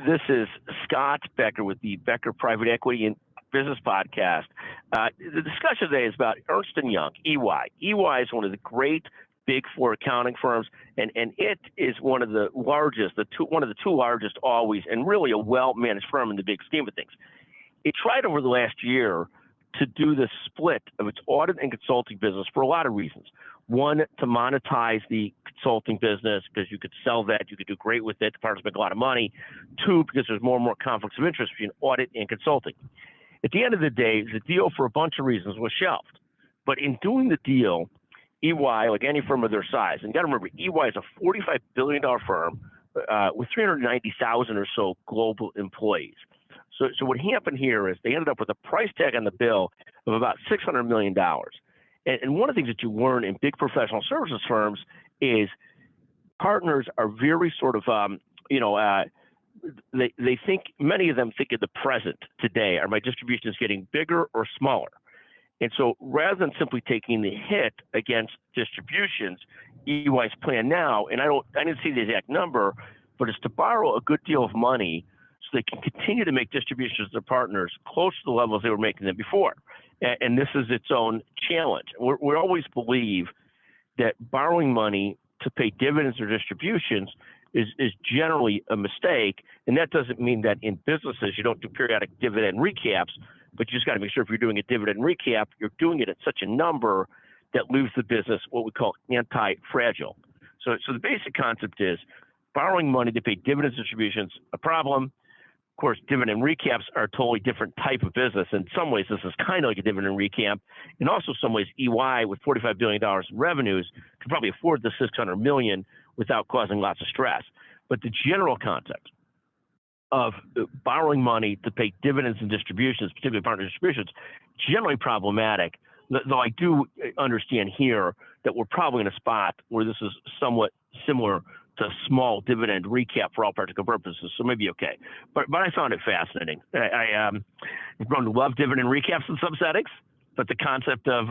This is Scott Becker with the Becker Private Equity and Business Podcast. The discussion today is about Ernst & Young, EY. EY is one of the great Big Four accounting firms, and it is one of the largest, one of the two largest always, and really a well-managed firm in the big scheme of things. It tried over the last year to do the split of its audit and consulting business for a lot of reasons. One, to monetize the consulting business because you could sell that, you could do great with it, the partners make a lot of money. Two, because there's more and more conflicts of interest between audit and consulting. At the end of the day, the deal for a bunch of reasons was shelved. But in doing the deal, EY, like any firm of their size, and you got to remember, EY is a $45 billion firm with 390,000 or so global employees. So what happened here is they ended up with a price tag on the bill of about $600 million. And one of the things that you learn in big professional services firms is partners are very sort of, they think, many of them think of the present today. Are my distributions getting bigger or smaller? And so rather than simply taking the hit against distributions, EY's plan now, and I didn't see the exact number, but it's to borrow a good deal of money so they can continue to make distributions to their partners close to the levels they were making them before. And this is its own challenge. We always believe that borrowing money to pay dividends or distributions is generally a mistake. And that doesn't mean that in businesses you don't do periodic dividend recaps, but you just got to make sure if you're doing a dividend recap, you're doing it at such a number that leaves the business what we call anti-fragile. So the basic concept is borrowing money to pay dividends distributions, a problem. Of course, dividend recaps are a totally different type of business. In some ways, this is kind of like a dividend recap. In also some ways, EY with $45 billion in revenues could probably afford the $600 million without causing lots of stress. But the general concept of borrowing money to pay dividends and distributions, particularly partner distributions, generally problematic, though I do understand here that we're probably in a spot where this is somewhat similar to a small dividend recap for all practical purposes, so maybe okay. But I found it fascinating. I've grown to love dividend recaps in some settings, but the concept of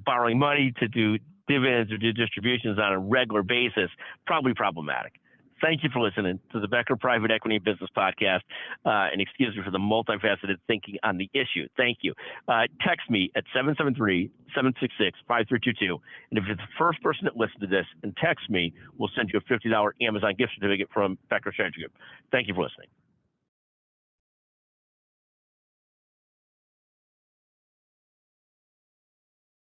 borrowing money to do dividends or do distributions on a regular basis, probably problematic. Thank you for listening to the Becker Private Equity and Business Podcast, and excuse me for the multifaceted thinking on the issue. Thank you. Text me at 773-766-5322, and if you're the first person that listened to this and text me, we'll send you a $50 Amazon gift certificate from Becker Strategy Group. Thank you for listening.